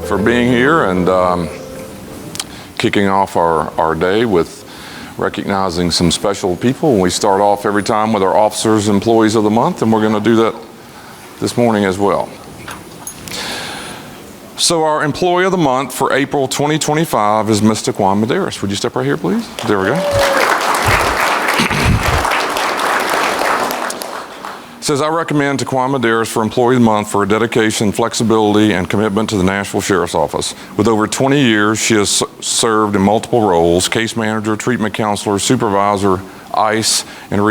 for being here and kicking off our day with recognizing some special people. We start off every time with our Officers and Employees of the Month, and we're going to do that this morning as well. So our Employee of the Month for April 2025 is Ms. Taquawn Medaris. Would you step right here, please? There we go. It says, I recommend Taquawn Medaris for Employee of the Month for her dedication, flexibility, and commitment to the Nashville Sheriff's Office. With over 20 years, she has served in multiple roles: case manager, treatment counselor, supervisor, ICE, and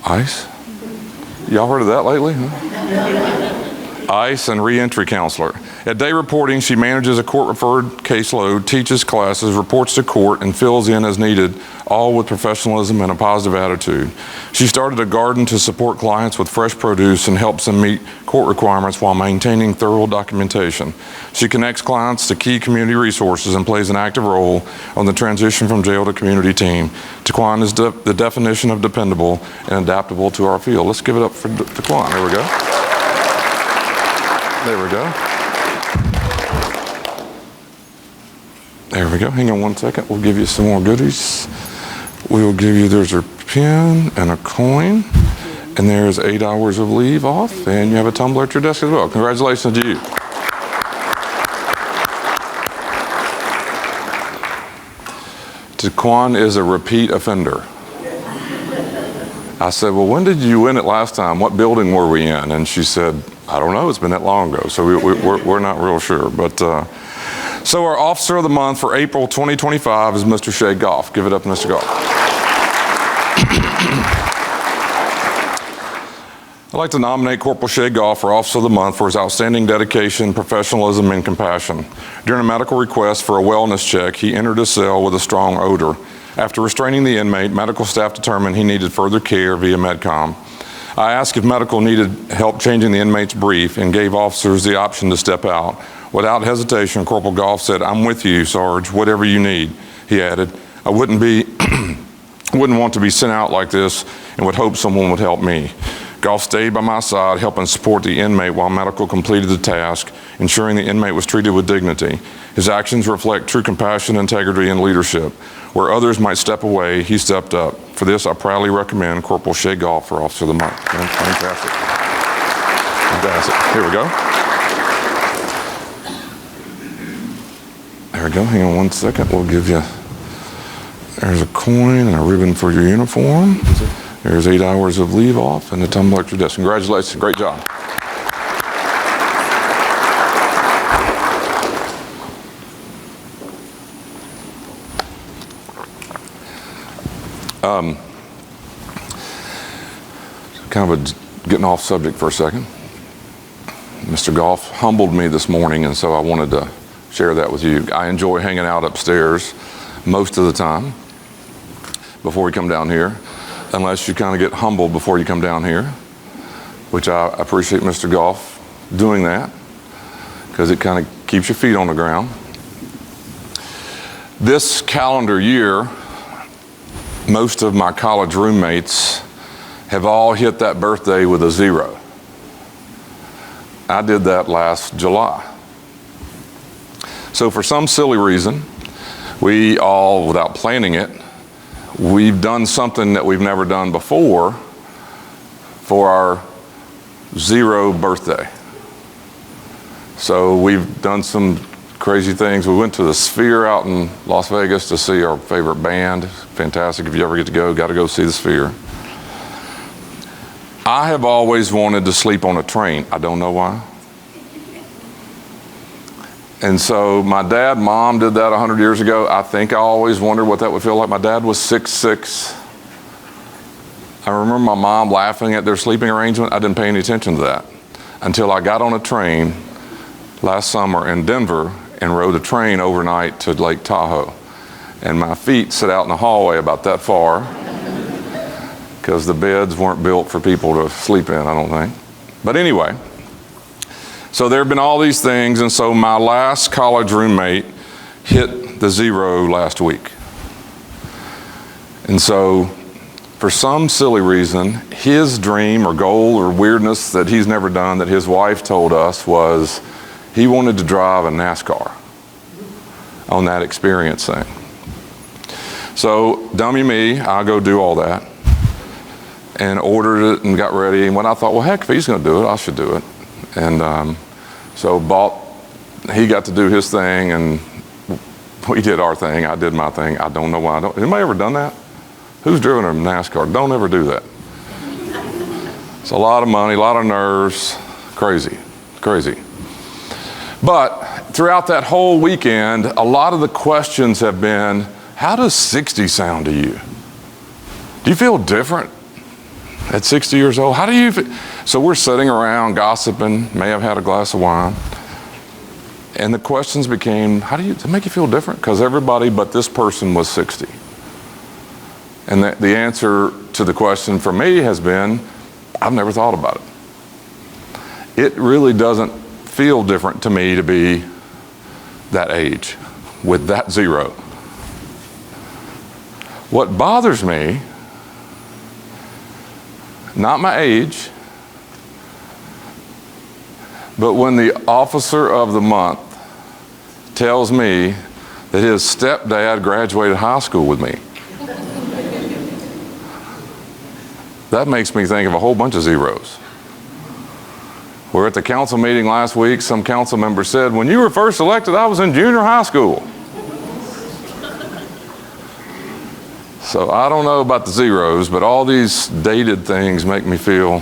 ICE? Y'all heard of that lately? Huh? ICE and reentry counselor. At day reporting, she manages a court-referred caseload, teaches classes, reports to court, and fills in as needed, all with professionalism and a positive attitude. She started a garden to support clients with fresh produce and helps them meet court requirements while maintaining thorough documentation. She connects clients to key community resources and plays an active role on the transition from jail to community team. Taquawn is the definition of dependable and adaptable to our field. Let's give it up for Taquawn. There we go. There we go. There we go. Hang on one second. We'll give you some more goodies. We will give you, there's a pen and a coin, and there's 8 hours of leave off, and you have a tumbler at your desk as well. Congratulations to you. Taquawn is a repeat offender. I said, well, when did you win it last time? What building were we in? And she said, I don't know, it's been that long ago, so we're not real sure. But so our Officer of the Month for April 2025 is Mr. Shae Goff. Give it up, Mr. Goff. I'd like to nominate Corporal Shae Goff for Officer of the Month for his outstanding dedication, professionalism, and compassion. During a medical request for a wellness check, he entered a cell with a strong odor. After restraining the inmate, medical staff determined he needed further care via Medcom. I asked if medical needed help changing the inmate's brief and gave officers the option to step out. Without hesitation, Corporal Goff said, I'm with you, Sarge, whatever you need. He added, I wouldn't want to be sent out like this and would hope someone would help me. Goff stayed by my side, helping support the inmate while medical completed the task, ensuring the inmate was treated with dignity. His actions reflect true compassion, integrity, and leadership. Where others might step away, he stepped up. For this, I proudly recommend Corporal Shae Goff for Officer of the Month. Fantastic. Fantastic. Here we go. There we go. Hang on one second. We'll give you, there's a coin and a ribbon for your uniform. There's 8 hours of leave off and a tumbler at your desk. Congratulations. Great job. Kind of getting off subject for a second. Mr. Goff humbled me this morning, and so I wanted to share that with you. I enjoy hanging out upstairs most of the time before we come down here, unless you kind of get humbled before you come down here, which I appreciate Mr. Goff doing that, because it kind of keeps your feet on the ground. This calendar year, most of my college roommates have all hit that birthday with a 0. I did that last July. So for some silly reason, we all, without planning it, we've done something that we've never done before for our 0 birthday. So we've done some crazy things. We went to the Sphere out in Las Vegas to see our favorite band. Fantastic. If you ever get to go, got to go see the Sphere. I have always wanted to sleep on a train. I don't know why. And so my dad, mom did that 100 years ago. I think I always wondered what that would feel like. My dad was 6'6". I remember my mom laughing at their sleeping arrangement. I didn't pay any attention to that until I got on a train last summer in Denver and rode a train overnight to Lake Tahoe. And my feet sit out in the hallway about that far because the beds weren't built for people to sleep in, I don't think. But anyway, so there have been all these things, and so my last college roommate hit the 0 last week. And so for some silly reason, his dream or goal or weirdness that he's never done, that his wife told us, was He wanted to drive a NASCAR on that experience thing. So dummy me, I go do all that and ordered it and got ready. And when I thought, well, heck, if he's going to do it, I should do it. And so he got to do his thing and we did our thing. I did my thing. I don't know why. Anybody ever done that? Who's driven a NASCAR? Don't ever do that. It's a lot of money, a lot of nerves, crazy. But throughout that whole weekend, a lot of the questions have been, how does 60 sound to you? Do you feel different at 60 years old? How do you feel? So we're sitting around gossiping, may have had a glass of wine. And the questions became, does it make you feel different? Because everybody but this person was 60. And the answer to the question for me has been, I've never thought about it. It really doesn't feel different to me to be that age with that zero. What bothers me, not my age, but when the officer of the month tells me that his stepdad graduated high school with me. That makes me think of a whole bunch of zeros. We're at the council meeting last week. Some council member said, when you were first elected, I was in junior high school. So I don't know about the zeros, but all these dated things make me feel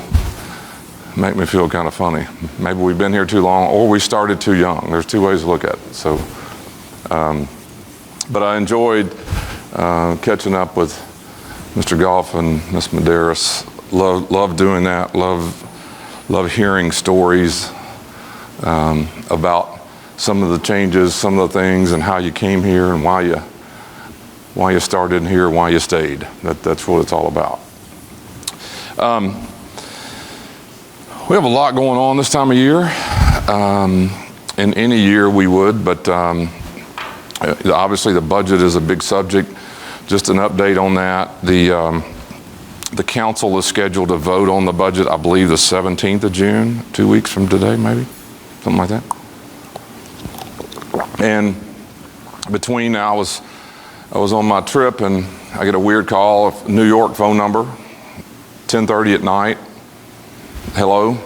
kind of funny. Maybe we've been here too long or we started too young. There's two ways to look at it. So, but I enjoyed catching up with Mr. Goff and Ms. Medaris. Love doing that. Love hearing stories about some of the changes, some of the things, and how you came here and why you started here, why you stayed. That's what it's all about. We have a lot going on this time of year. In any year we would, but obviously the budget is a big subject. Just an update on that. The council is scheduled to vote on the budget, I believe, the 17th of June, 2 weeks from today, maybe, something like that. And between now, I was on my trip and I get a weird call, a New York phone number, 10:30 at night. Hello.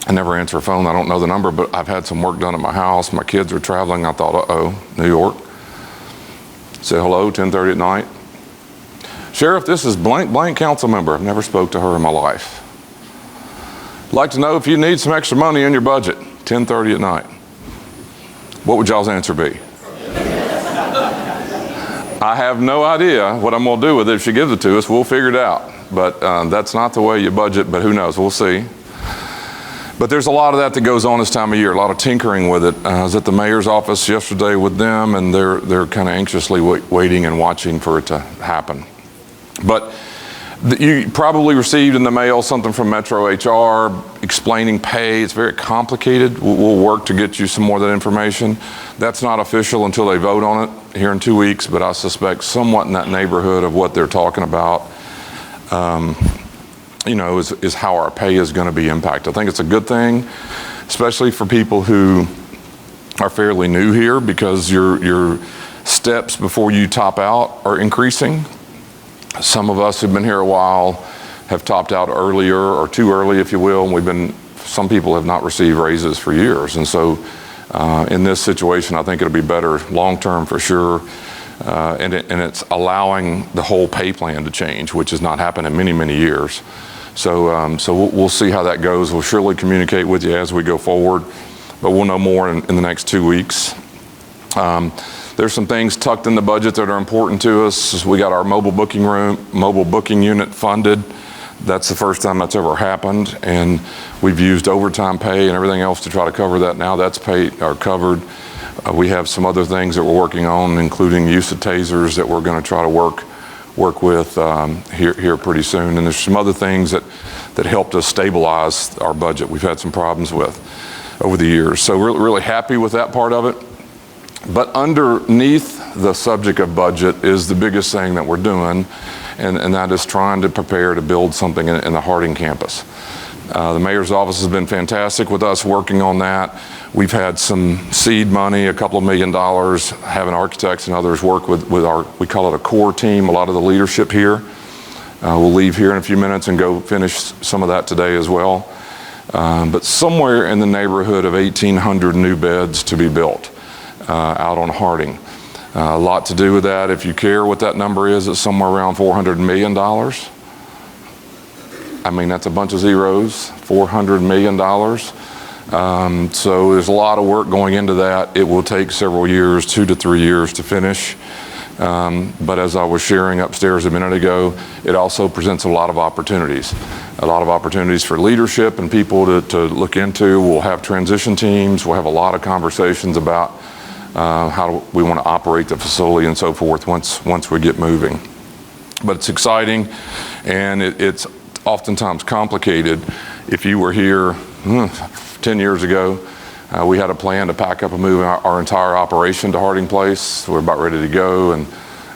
I never answer a phone. I don't know the number, but I've had some work done at my house. My kids are traveling. I thought, uh-oh, New York. Say hello, 10:30 at night. Sheriff, this is blank council member. I've never spoke to her in my life. I'd like to know if you need some extra money in your budget, 10:30 at night. What would y'all's answer be? I have no idea what I'm going to do with it. If she gives it to us, we'll figure it out. But that's not the way you budget, but who knows, we'll see. But there's a lot of that goes on this time of year, a lot of tinkering with it. I was at the mayor's office yesterday with them, and they're kind of anxiously waiting and watching for it to happen. But you probably received in the mail something from Metro HR explaining pay. It's very complicated. We'll work to get you some more of that information. That's not official until they vote on it here in 2 weeks, but I suspect somewhat in that neighborhood of what they're talking about. Is how our pay is going to be impacted. I think it's a good thing, especially for people who are fairly new here, because your steps before you top out are increasing. Some of us who've been here a while have topped out earlier, or too early, if you will, and some people have not received raises for years. And so in this situation, I think it'll be better long-term for sure. And it's allowing the whole pay plan to change, which has not happened in many, many years. So we'll see how that goes. We'll surely communicate with you as we go forward, but we'll know more in the next 2 weeks. There's some things tucked in the budget that are important to us. We got our mobile booking unit funded. That's the first time that's ever happened, and we've used overtime pay and everything else to try to cover that. Now that's paid or covered. We have some other things that we're working on, including use of tasers that we're going to try to work with here pretty soon. And there's some other things that helped us stabilize our budget we've had some problems with over the years. So we're really happy with that part of it. But underneath the subject of budget is the biggest thing that we're doing, and that is trying to prepare to build something in the Harding campus. The mayor's office has been fantastic with us working on that. We've had some seed money, a couple of $1 million, having architects and others work with our, we call it a core team, a lot of the leadership here. We'll leave here in a few minutes and go finish some of that today as well. But somewhere in the neighborhood of 1,800 new beds to be built out on Harding. A lot to do with that. If you care what that number is, it's somewhere around $400 million. I mean, that's a bunch of zeros, $400 million. So there's a lot of work going into that. It will take several years, 2 to 3 years to finish. But as I was sharing upstairs a minute ago, it also presents a lot of opportunities. A lot of opportunities for leadership and people to look into. We'll have transition teams. We'll have a lot of conversations about how we want to operate the facility and so forth once we get moving. But it's exciting, and it's oftentimes complicated. If you were here 10 years ago, we had a plan to pack up and move our entire operation to Harding Place. We're about ready to go, and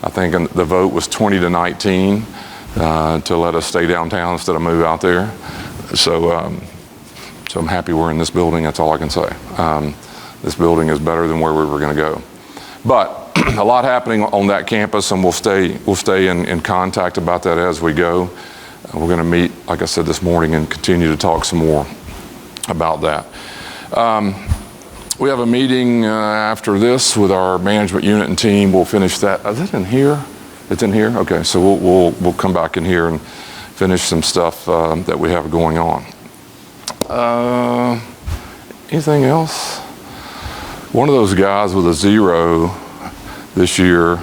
I think the vote was 20-19 to let us stay downtown instead of move out there. So I'm happy we're in this building. That's all I can say. This building is better than where we were going to go. But a lot happening on that campus, and we'll stay in contact about that as we go. We're going to meet, like I said this morning, and continue to talk some more about that. We have a meeting after this with our management unit and team. We'll finish that. Is it in here? It's in here? Okay, so we'll come back in here and finish some stuff that we have going on. Anything else? One of those guys with a 0 this year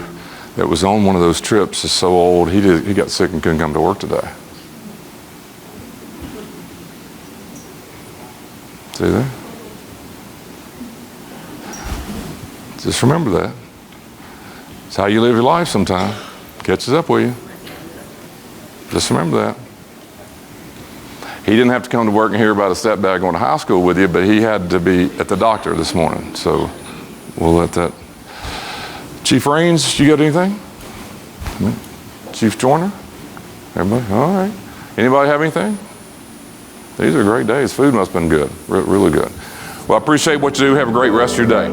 that was on one of those trips is so old, he got sick and couldn't come to work today. See that? Just remember that. It's how you live your life sometime. Catches up with you. Just remember that. He didn't have to come to work and hear about a stepdad going to high school with you, but he had to be at the doctor this morning. So we'll let that. Chief Raines, you got anything? Chief Joyner? Everybody? All right. Anybody have anything? These are great days. Food must have been good, really good. Well, I appreciate what you do. Have a great rest of your day.